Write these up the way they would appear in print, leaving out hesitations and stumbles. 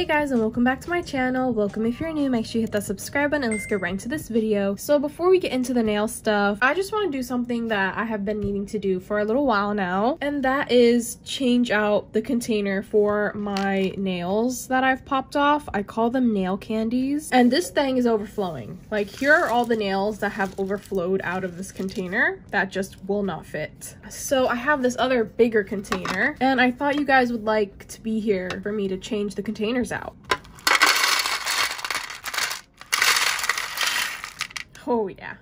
Hey guys, and welcome back to my channel. Welcome if you're new. Make sure you hit that subscribe button and let's get right into this video. So before we get into the nail stuff, I just want to do something that I have been needing to do for a little while now, and that is change out the container for my nails that I've popped off. I call them nail candies, and this thing is overflowing. Like, here are all the nails that have overflowed out of this container that just will not fit. So I have this other bigger container, and I thought you guys would like to be here for me to change the containers out. Oh yeah,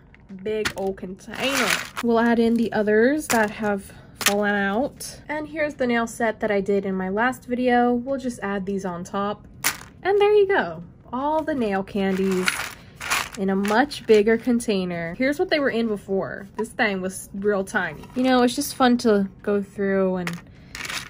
big old container. We'll add in the others that have fallen out. And here's the nail set that I did in my last video. We'll just add these on top. And there you go. All the nail candies in a much bigger container. Here's what they were in before. This thing was real tiny. You know, it's just fun to go through and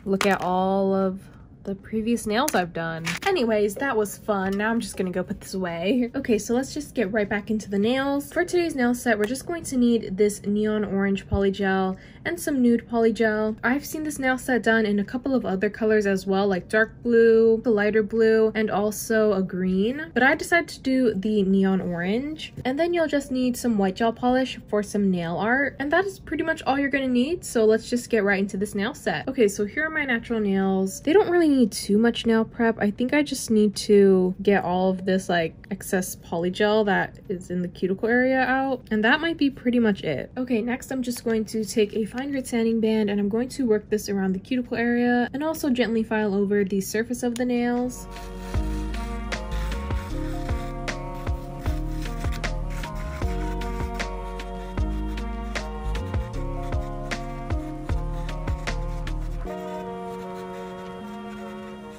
look at all of the previous nails I've done. Anyways, that was fun. Now I'm just gonna go put this away. Okay, so let's just get right back into the nails. For today's nail set, we're just going to need this neon orange polygel and some nude polygel. I've seen this nail set done in a couple of other colors as well, like dark blue, the lighter blue, and also a green. But I decided to do the neon orange. And then you'll just need some white gel polish for some nail art. And that is pretty much all you're gonna need. So let's just get right into this nail set. Okay, so here are my natural nails. They don't really need too much nail prep. I think I just need to get all of this like excess polygel that is in the cuticle area out, and that might be pretty much it. Okay, next I'm just going to take a fine grit sanding band and I'm going to work this around the cuticle area and also gently file over the surface of the nails.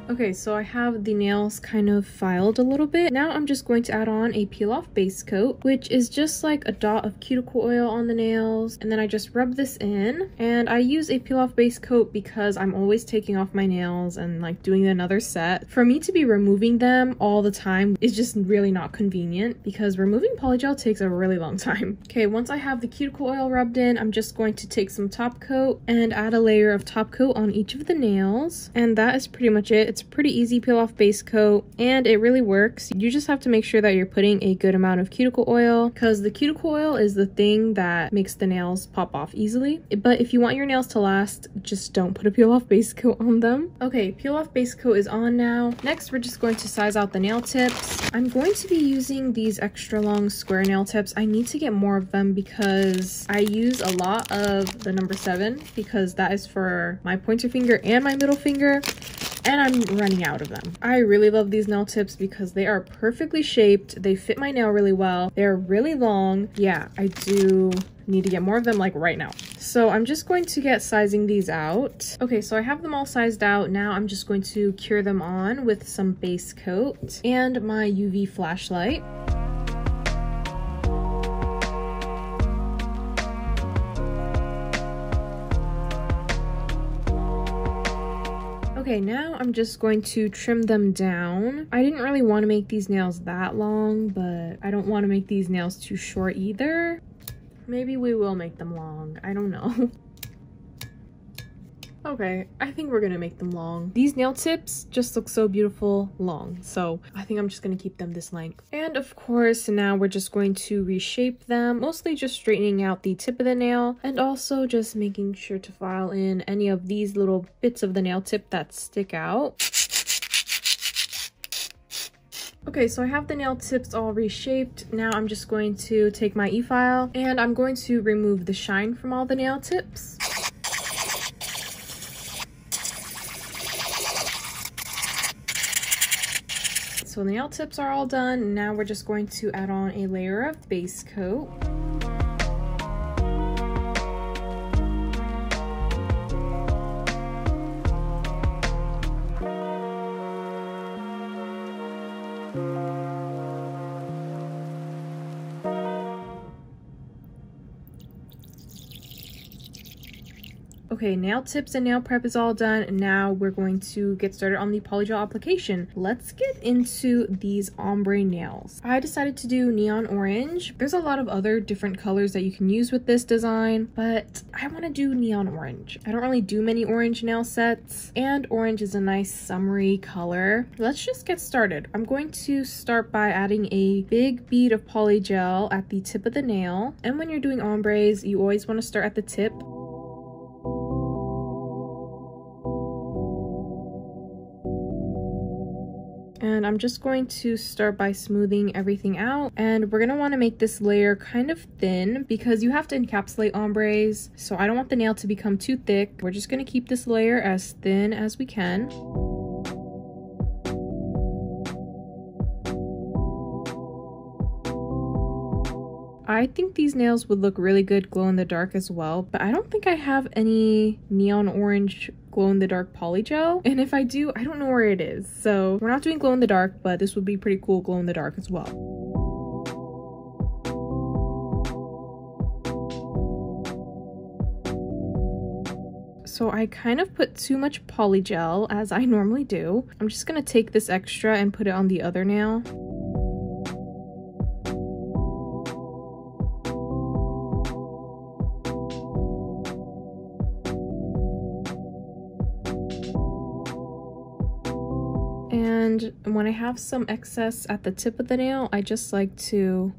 Okay, so I have the nails kind of filed a little bit. Now I'm just going to add on a peel off base coat, which is just like a dot of cuticle oil on the nails. And then I just rub this in, and I use a peel off base coat because I'm always taking off my nails and like doing another set. For me to be removing them all the time is just really not convenient because removing polygel takes a really long time. Okay, once I have the cuticle oil rubbed in, I'm just going to take some top coat and add a layer of top coat on each of the nails. And that is pretty much it. It's a pretty easy peel off base coat and it really works. You just have to make sure that you're putting a good amount of cuticle oil because the cuticle oil is the thing that makes the nails pop off easily. But if you want your nails to last, just don't put a peel off base coat on them. Okay, peel off base coat is on now. Next, we're just going to size out the nail tips. I'm going to be using these extra long square nail tips. I need to get more of them because I use a lot of the number 7 because that is for my pointer finger and my middle finger, and I'm running out of them. I really love these nail tips because they are perfectly shaped. They fit my nail really well. They're really long. Yeah, I do need to get more of them like right now. So I'm just going to get sizing these out. Okay, so I have them all sized out. Now I'm just going to cure them on with some base coat and my UV flashlight. Okay, now I'm just going to trim them down. I didn't really want to make these nails that long, but I don't want to make these nails too short either. Maybe we will make them long. I don't know. Okay, I think we're gonna make them long. These nail tips just look so beautiful long, so I think I'm just gonna keep them this length. And of course, now we're just going to reshape them, mostly just straightening out the tip of the nail and also just making sure to file in any of these little bits of the nail tip that stick out. Okay, so I have the nail tips all reshaped. Now I'm just going to take my e-file and I'm going to remove the shine from all the nail tips. So the nail tips are all done. Now we're just going to add on a layer of base coat. Okay, nail tips and nail prep is all done, and now we're going to get started on the polygel application. Let's get into these ombre nails. I decided to do neon orange. There's a lot of other different colors that you can use with this design, but I want to do neon orange. I don't really do many orange nail sets, and orange is a nice summery color. Let's just get started. I'm going to start by adding a big bead of polygel at the tip of the nail, and when you're doing ombres, you always want to start at the tip. And I'm just going to start by smoothing everything out, and we're gonna want to make this layer kind of thin because you have to encapsulate ombres, so I don't want the nail to become too thick. We're just gonna keep this layer as thin as we can. I think these nails would look really good glow in the dark as well, but I don't think I have any neon orange glow in the dark polygel, and if I do, I don't know where it is. So we're not doing glow in the dark, but this would be pretty cool glow in the dark as well. So I kind of put too much polygel, as I normally do. I'm just gonna take this extra and put it on the other nail. And when I have some excess at the tip of the nail, I just like to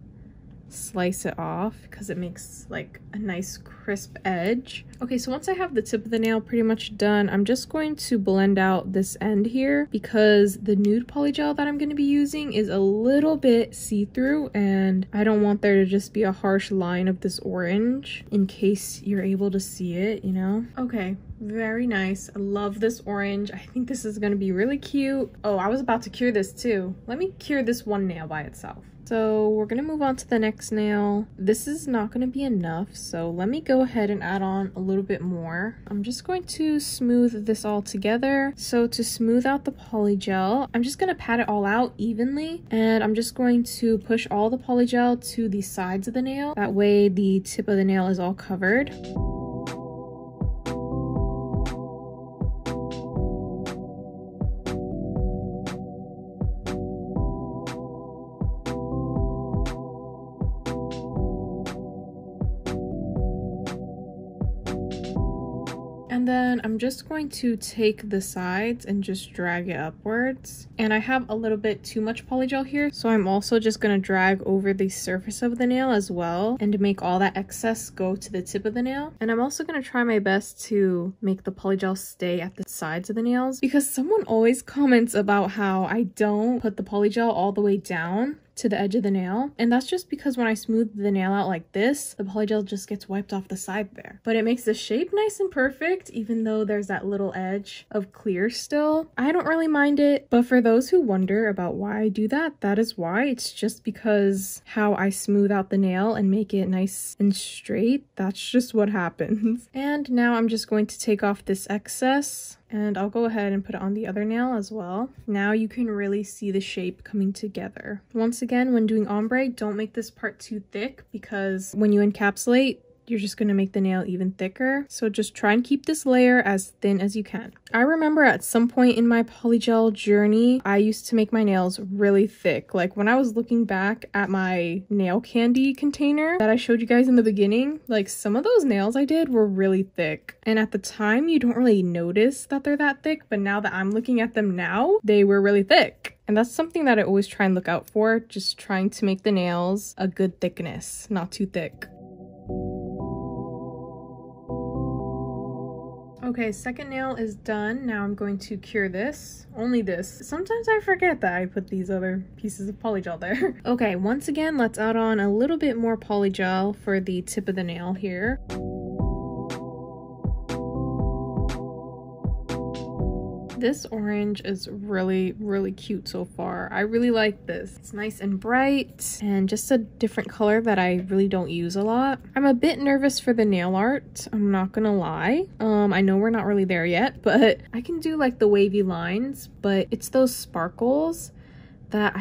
slice it off because it makes like a nice crisp edge. Okay, so once I have the tip of the nail pretty much done, I'm just going to blend out this end here because the nude polygel that I'm going to be using is a little bit see-through, and I don't want there to just be a harsh line of this orange in case you're able to see it, you know? Okay, very nice. I love this orange. I think this is going to be really cute. Oh, I was about to cure this too. Let me cure this one nail by itself. So we're gonna move on to the next nail. This is not gonna be enough, so let me go ahead and add on a little bit more. I'm just going to smooth this all together. So to smooth out the polygel, I'm just gonna pat it all out evenly, and I'm just going to push all the polygel to the sides of the nail. That way the tip of the nail is all covered. And then I'm just going to take the sides and just drag it upwards. And I have a little bit too much polygel here, so I'm also just going to drag over the surface of the nail as well and make all that excess go to the tip of the nail. And I'm also going to try my best to make the polygel stay at the sides of the nails because someone always comments about how I don't put the polygel all the way down to the edge of the nail, and that's just because when I smooth the nail out like this, the polygel just gets wiped off the side there. But it makes the shape nice and perfect, even though there's that little edge of clear still. I don't really mind it, but for those who wonder about why I do that, that is why. It's just because how I smooth out the nail and make it nice and straight. That's just what happens. And now I'm just going to take off this excess, and I'll go ahead and put it on the other nail as well. Now you can really see the shape coming together. Once again, when doing ombre, don't make this part too thick because when you encapsulate, you're just going to make the nail even thicker. So just try and keep this layer as thin as you can. I remember at some point in my polygel journey, I used to make my nails really thick. Like when I was looking back at my nail candy container that I showed you guys in the beginning, like some of those nails I did were really thick. And at the time, you don't really notice that they're that thick, but now that I'm looking at them now, they were really thick. And that's something that I always try and look out for, just trying to make the nails a good thickness, not too thick. Okay, second nail is done. Now I'm going to cure this. Only this. Sometimes I forget that I put these other pieces of polygel there. Okay, once again, let's add on a little bit more polygel for the tip of the nail here. This orange is really, really cute so far. I really like this. It's nice and bright and just a different color that I really don't use a lot. I'm a bit nervous for the nail art, I'm not gonna lie. I know we're not really there yet, but I can do like the wavy lines, but it's those sparkles that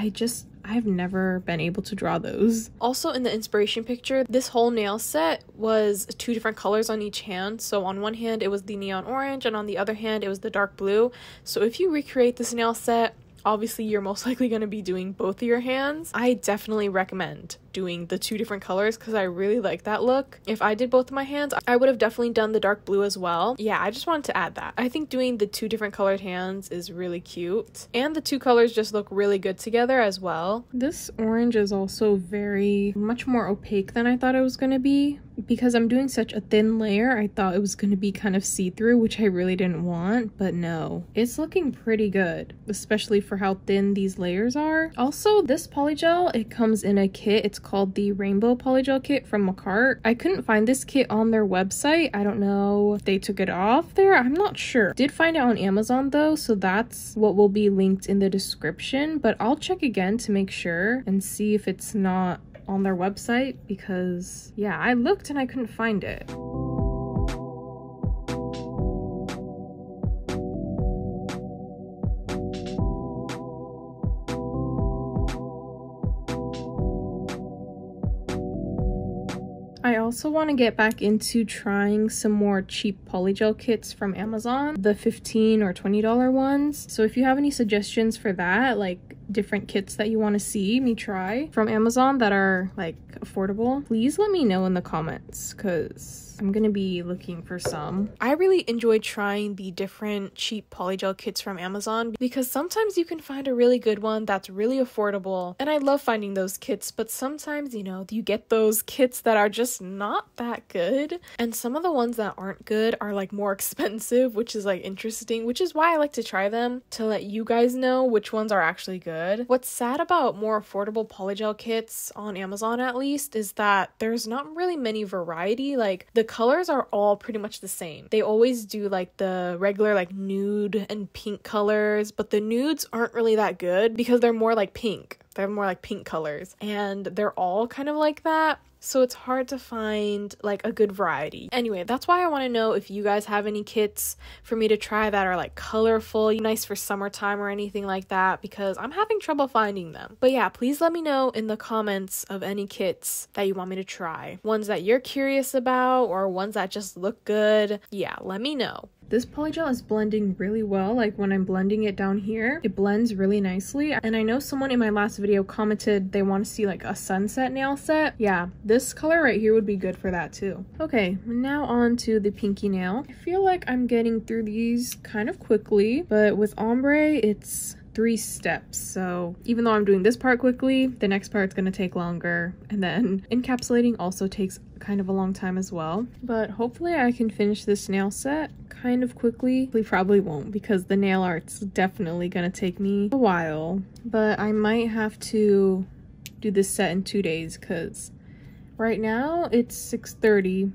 I've never been able to draw those. Also in the inspiration picture, this whole nail set was 2 different colors on each hand. So on one hand it was the neon orange and on the other hand it was the dark blue. So if you recreate this nail set, obviously you're most likely going to be doing both of your hands. I definitely recommend doing the 2 different colors because I really like that look. If I did both of my hands, I would have definitely done the dark blue as well. Yeah, I just wanted to add that. I think doing the 2 different colored hands is really cute, and the 2 colors just look really good together as well. This orange is also much more opaque than I thought it was going to be. Because I'm doing such a thin layer, I thought it was going to be kind of see-through, which I really didn't want, but no. It's looking pretty good, especially for how thin these layers are. Also, this polygel, it comes in a kit. It's called the Rainbow Polygel Kit from Makartt. I couldn't find this kit on their website. I don't know if they took it off there. I'm not sure. Did find it on Amazon though, so that's what will be linked in the description, but I'll check again to make sure and see if it's not on their website, because yeah, I looked and I couldn't find it. I also want to get back into trying some more cheap polygel kits from Amazon, the $15 or $20 ones. So if you have any suggestions for that, like different kits that you want to see me try from Amazon that are like affordable, please let me know in the comments because I'm gonna be looking for some. I really enjoy trying the different cheap polygel kits from Amazon because sometimes you can find a really good one that's really affordable, and I love finding those kits, but sometimes, you know, you get those kits that are just not that good, and some of the ones that aren't good are like more expensive, which is like interesting, which is why I like to try them to let you guys know which ones are actually good. What's sad about more affordable polygel kits on Amazon, at least, is that there's not really many variety. Like the colors are all pretty much the same. They always do like the regular like nude and pink colors, but the nudes aren't really that good because they're more like pink. They're more like pink colors, and they're all kind of like that. So it's hard to find like a good variety. Anyway, that's why I want to know if you guys have any kits for me to try that are like colorful, nice for summertime or anything like that, because I'm having trouble finding them. But yeah, please let me know in the comments of any kits that you want me to try. Ones that you're curious about or ones that just look good. Yeah, let me know. This polygel is blending really well. Like when I'm blending it down here, it blends really nicely. And I know someone in my last video commented they want to see like a sunset nail set. Yeah, this color right here would be good for that too. Okay, now on to the pinky nail. I feel like I'm getting through these kind of quickly, but with ombre, it's 3 steps. So even though I'm doing this part quickly, the next part's gonna take longer. And then encapsulating also takes kind of a long time as well. But hopefully I can finish this nail set kind of quickly. We probably won't because the nail art's definitely gonna take me a while. But I might have to do this set in 2 days because right now it's 6:30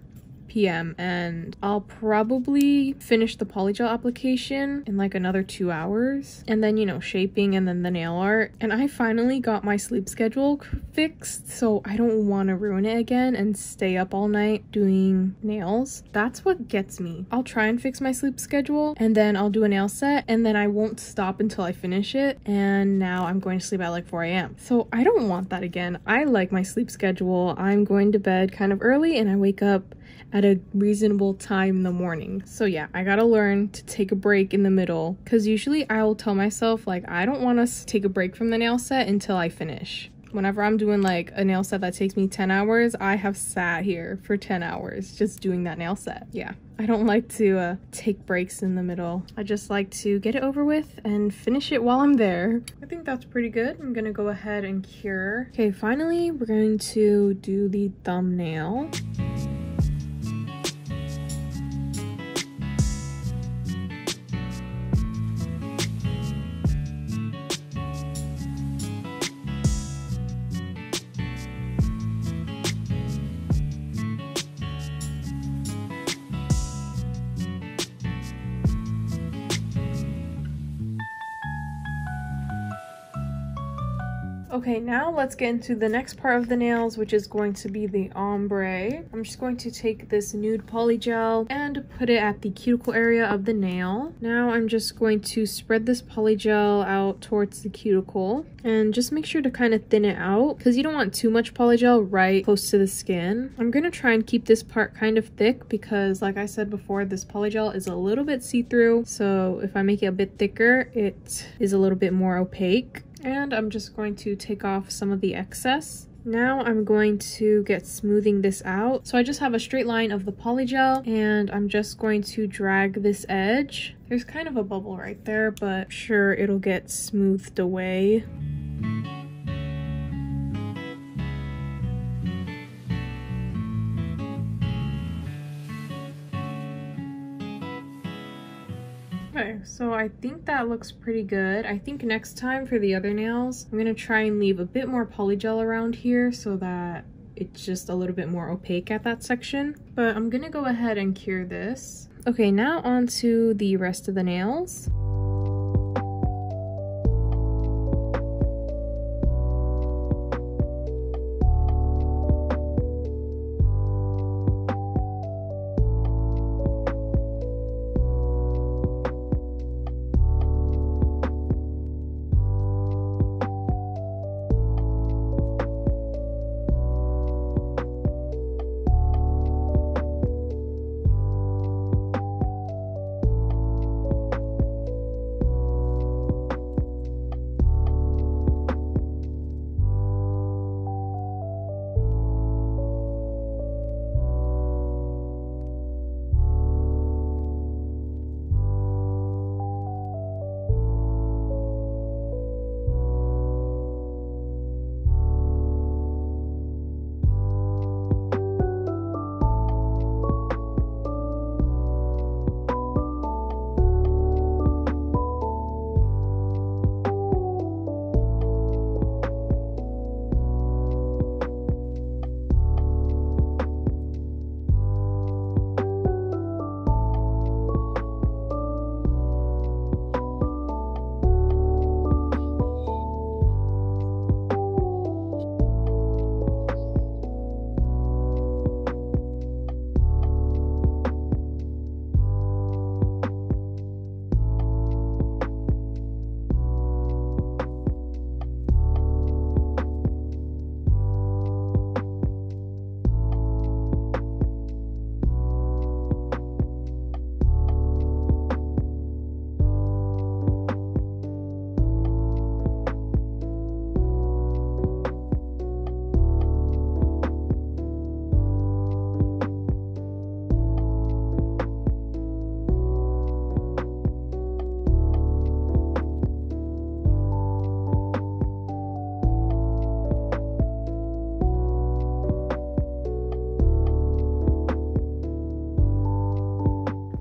p.m. and I'll probably finish the polygel application in like another 2 hours, and then, you know, shaping and then the nail art. And I finally got my sleep schedule fixed, so I don't want to ruin it again and stay up all night doing nails. That's what gets me. I'll try and fix my sleep schedule and then I'll do a nail set and then I won't stop until I finish it, and now I'm going to sleep at like 4 a.m. So I don't want that again. I like my sleep schedule. I'm going to bed kind of early and I wake up at a reasonable time in the morning. So yeah, I gotta learn to take a break in the middle, because usually I will tell myself like I don't want to take a break from the nail set until I finish. Whenever I'm doing like a nail set that takes me 10 hours, I have sat here for 10 hours just doing that nail set. Yeah, I don't like to take breaks in the middle. I just like to get it over with and finish it while I'm there. I think that's pretty good. I'm gonna go ahead and cure. Okay, finally we're going to do the thumbnail. Okay, now let's get into the next part of the nails, which is going to be the ombre. I'm just going to take this Nude Polygel and put it at the cuticle area of the nail. Now I'm just going to spread this polygel out towards the cuticle and just make sure to kind of thin it out because you don't want too much polygel right close to the skin. I'm going to try and keep this part kind of thick because, like I said before, this polygel is a little bit see-through. So if I make it a bit thicker, it is a little bit more opaque. And I'm just going to take off some of the excess. Now I'm going to get smoothing this out. So I just have a straight line of the polygel and I'm just going to drag this edge. There's kind of a bubble right there, but I'm sure it'll get smoothed away. Okay, so I think that looks pretty good. I think next time for the other nails, I'm gonna try and leave a bit more polygel around here so that it's just a little bit more opaque at that section. But I'm gonna go ahead and cure this. Okay, now on to the rest of the nails.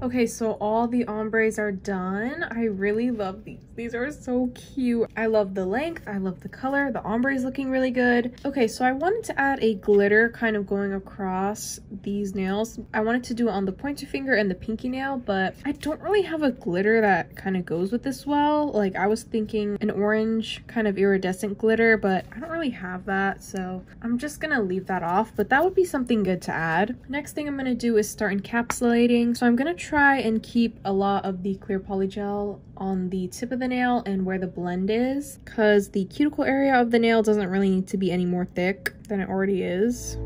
Okay, so all the ombres are done. I really love these. These are so cute. I love the length. I love the color. The ombre is looking really good. Okay, so I wanted to add a glitter kind of going across these nails. I wanted to do it on the pointer finger and the pinky nail, but I don't really have a glitter that kind of goes with this well. Like, I was thinking an orange kind of iridescent glitter, but I don't really have that, so I'm just gonna leave that off, but that would be something good to add. Next thing I'm gonna do is start encapsulating. So I'm gonna try and keep a lot of the clear polygel on the tip of the nail and where the blend is, because the cuticle area of the nail doesn't really need to be any more thick than it already is.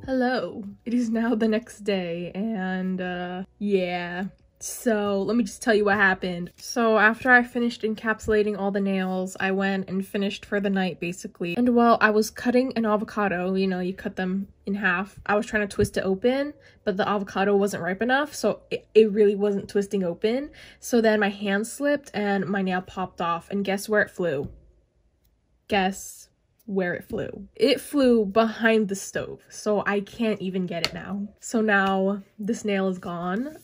Hello, it is now the next day, and yeah, So let me just tell you what happened. So after I finished encapsulating all the nails, I went and finished for the night basically. And while I was cutting an avocado, you know, you cut them in half, I was trying to twist it open, but the avocado wasn't ripe enough, so it really wasn't twisting open. So then my hand slipped and my nail popped off, and guess where it flew? Guess where it flew? It flew behind the stove, so I can't even get it now. So now this nail is gone.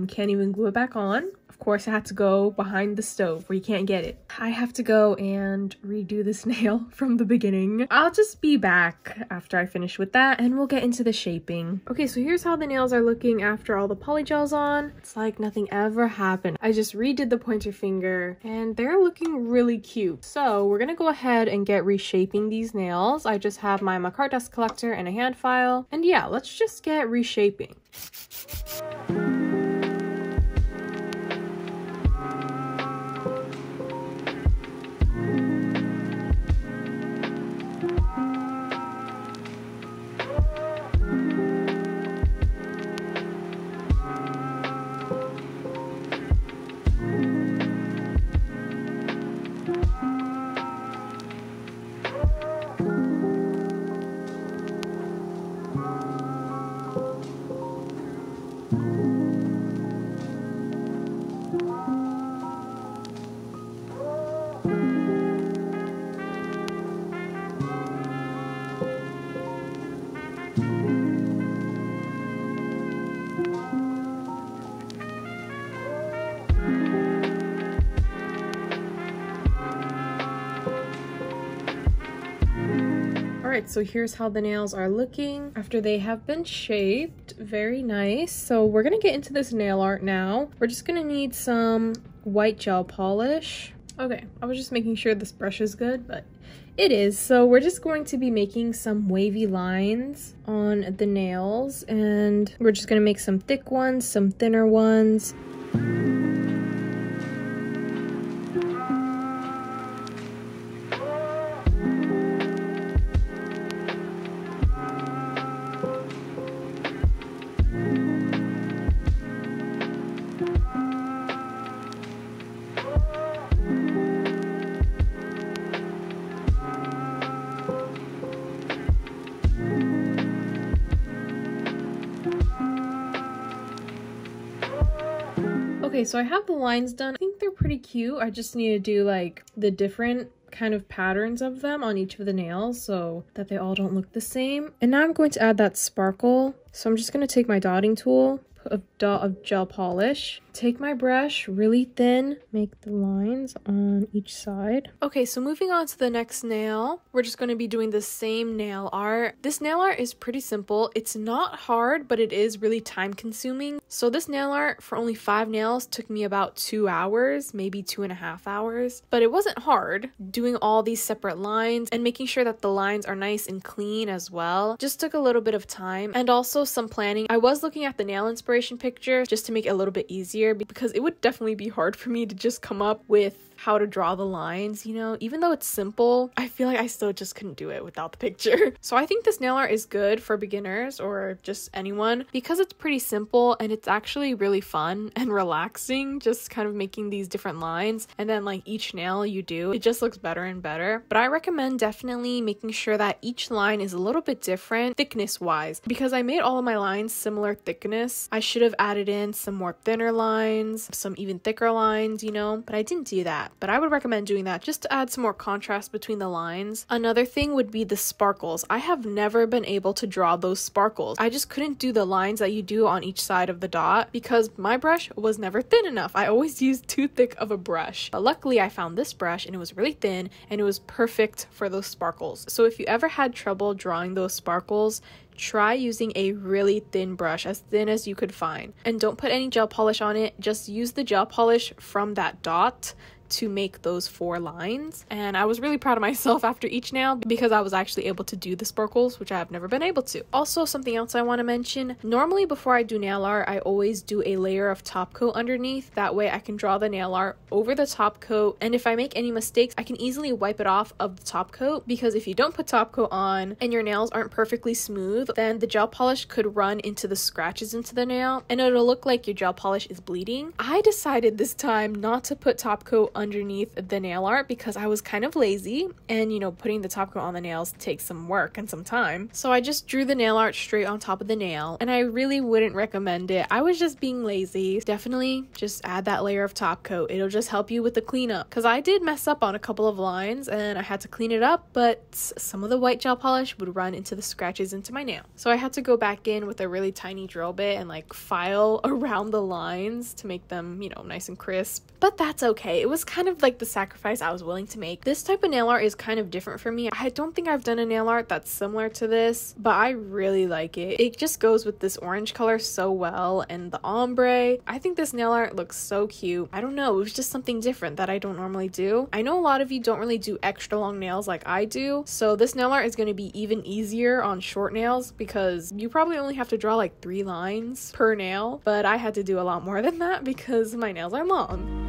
Can't even glue it back on. Of course, I had to go behind the stove where you can't get it. I have to go and redo this nail from the beginning. I'll just be back after I finish with that and we'll get into the shaping. Okay, so here's how the nails are looking after all the polygel's on. It's like nothing ever happened. I just redid the pointer finger and they're looking really cute. So we're gonna go ahead and get reshaping these nails. I just have my Makartt dust collector and a hand file. And yeah, let's just get reshaping. Alright, so here's how the nails are looking after they have been shaped. Very nice. So we're gonna get into this nail art now. We're just gonna need some white gel polish. Okay, I was just making sure this brush is good, but it is. So we're just going to be making some wavy lines on the nails, and we're just gonna make some thick ones, some thinner ones. Okay, so I have the lines done. I think they're pretty cute. I just need to do like the different kind of patterns of them on each of the nails so that they all don't look the same. And now I'm going to add that sparkle. So I'm just going to take my dotting tool, put a dot of gel polish, take my brush really thin, make the lines on each side. Okay, so moving on to the next nail, we're just going to be doing the same nail art. This nail art is pretty simple. It's not hard, but it is really time consuming. So this nail art for only 5 nails took me about 2 hours, maybe 2.5 hours, but it wasn't hard. Doing all these separate lines and making sure that the lines are nice and clean as well just took a little bit of time, and also some planning. I was looking at the nail inspiration picture just to make it a little bit easier, because it would definitely be hard for me to just come up with how to draw the lines, you know. Even though it's simple, I feel like I still just couldn't do it without the picture. So I think this nail art is good for beginners or just anyone because it's pretty simple and it's actually really fun and relaxing, just kind of making these different lines, and then like each nail you do, it just looks better and better. But I recommend definitely making sure that each line is a little bit different thickness wise, because I made all of my lines similar thickness. I should have added in some more thinner lines, some even thicker lines, you know, but I didn't do that. But I would recommend doing that just to add some more contrast between the lines. Another thing would be the sparkles. I have never been able to draw those sparkles. I just couldn't do the lines that you do on each side of the dot because my brush was never thin enough. I always used too thick of a brush. But luckily I found this brush and it was really thin and it was perfect for those sparkles. So if you ever had trouble drawing those sparkles, try using a really thin brush, as thin as you could find. And don't put any gel polish on it. Just use the gel polish from that dot to make those 4 lines. And I was really proud of myself after each nail because I was actually able to do the sparkles, which I have never been able to. Also, something else I want to mention, normally before I do nail art, I always do a layer of top coat underneath. That way I can draw the nail art over the top coat, and if I make any mistakes, I can easily wipe it off of the top coat, because if you don't put top coat on and your nails aren't perfectly smooth, then the gel polish could run into the scratches into the nail and it'll look like your gel polish is bleeding. I decided this time not to put top coat underneath the nail art because I was kind of lazy, and you know, putting the top coat on the nails takes some work and some time. So I just drew the nail art straight on top of the nail, and I really wouldn't recommend it. I was just being lazy. Definitely just add that layer of top coat. It'll just help you with the cleanup, because I did mess up on a couple of lines and I had to clean it up, but some of the white gel polish would run into the scratches into my nail. So I had to go back in with a really tiny drill bit and like file around the lines to make them, you know, nice and crisp. But that's okay. It was kind of like the sacrifice I was willing to make. This type of nail art is kind of different for me. I don't think I've done a nail art that's similar to this, but I really like it. It just goes with this orange color so well, and the ombre. I think this nail art looks so cute. I don't know, it was just something different that I don't normally do. I know a lot of you don't really do extra long nails like I do, so this nail art is going to be even easier on short nails because you probably only have to draw like 3 lines per nail, but I had to do a lot more than that because my nails are long.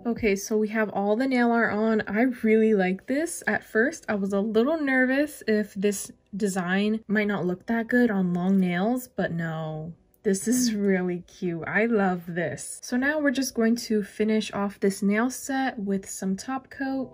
Okay, so we have all the nail art on. I really like this. At first, I was a little nervous if this design might not look that good on long nails, but no. This is really cute. I love this. So now we're just going to finish off this nail set with some top coat.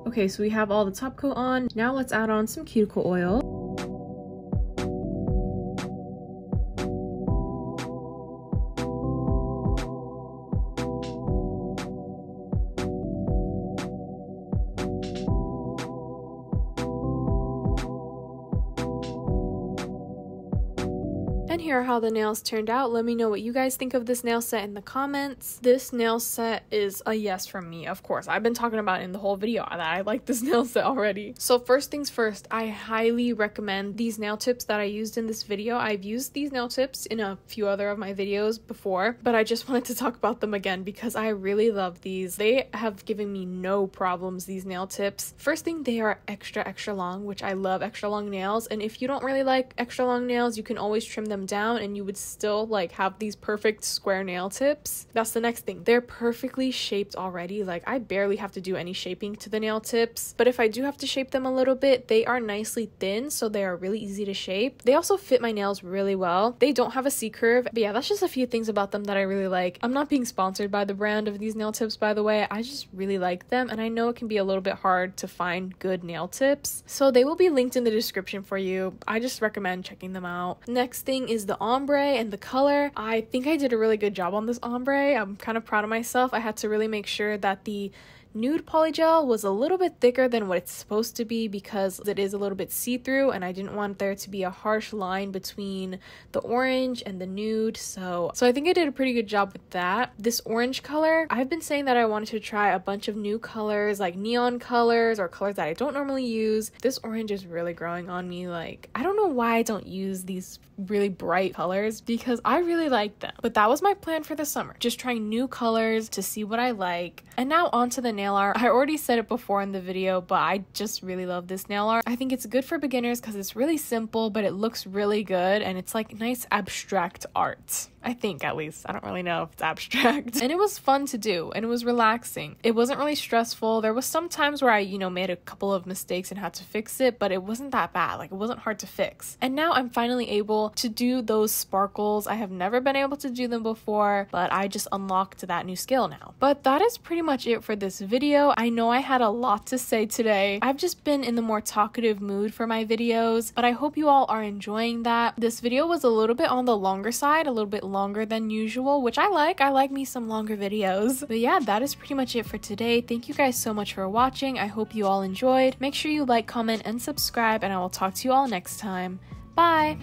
Okay, so we have all the top coat on. Now let's add on some cuticle oil. And here are how the nails turned out. Let me know what you guys think of this nail set in the comments. This nail set is a yes from me, of course. I've been talking about in the whole video that I like this nail set already. So first things first, I highly recommend these nail tips that I used in this video. I've used these nail tips in a few other of my videos before, but I just wanted to talk about them again because I really love these. They have given me no problems, these nail tips. First thing, they are extra long, which I love extra long nails, and if you don't really like extra long nails, you can always trim them down and you would still like have these perfect square nail tips. That's the next thing. They're perfectly shaped already. Like I barely have to do any shaping to the nail tips, but if I do have to shape them a little bit, they are nicely thin, so they are really easy to shape. They also fit my nails really well. They don't have a C-curve, but yeah, that's just a few things about them that I really like. I'm not being sponsored by the brand of these nail tips, by the way. I just really like them, and I know it can be a little bit hard to find good nail tips, so they will be linked in the description for you. I just recommend checking them out. Next thing is the ombre, and the color, I think I did a really good job on this ombre. I'm kind of proud of myself. I had to really make sure that the Nude Polygel was a little bit thicker than what it's supposed to be because it is a little bit see-through, and I didn't want there to be a harsh line between the orange and the nude. So I think I did a pretty good job with that. This orange color, I've been saying that I wanted to try a bunch of new colors, like neon colors or colors that I don't normally use. This orange is really growing on me. Like, I don't know why I don't use these really bright colors because I really like them. But that was my plan for the summer, just trying new colors to see what I like. And now onto the nail art. I already said it before in the video, but I just really love this nail art. I think it's good for beginners because it's really simple, but it looks really good, and it's like nice abstract art. I think, at least. I don't really know if it's abstract. And it was fun to do, and it was relaxing. It wasn't really stressful. There was some times where I, made a couple of mistakes and had to fix it, but it wasn't that bad. Like, it wasn't hard to fix. And now I'm finally able to do those sparkles. I have never been able to do them before, but I just unlocked that new skill now. But that is pretty much it for this video. I know I had a lot to say today. I've just been in the more talkative mood for my videos, but I hope you all are enjoying that. This video was a little bit on the longer side, a little bit longer than usual, which I like. I like me some longer videos. But yeah, that is pretty much it for today. Thank you guys so much for watching. I hope you all enjoyed. Make sure you like, comment, and subscribe, and I will talk to you all next time. Bye!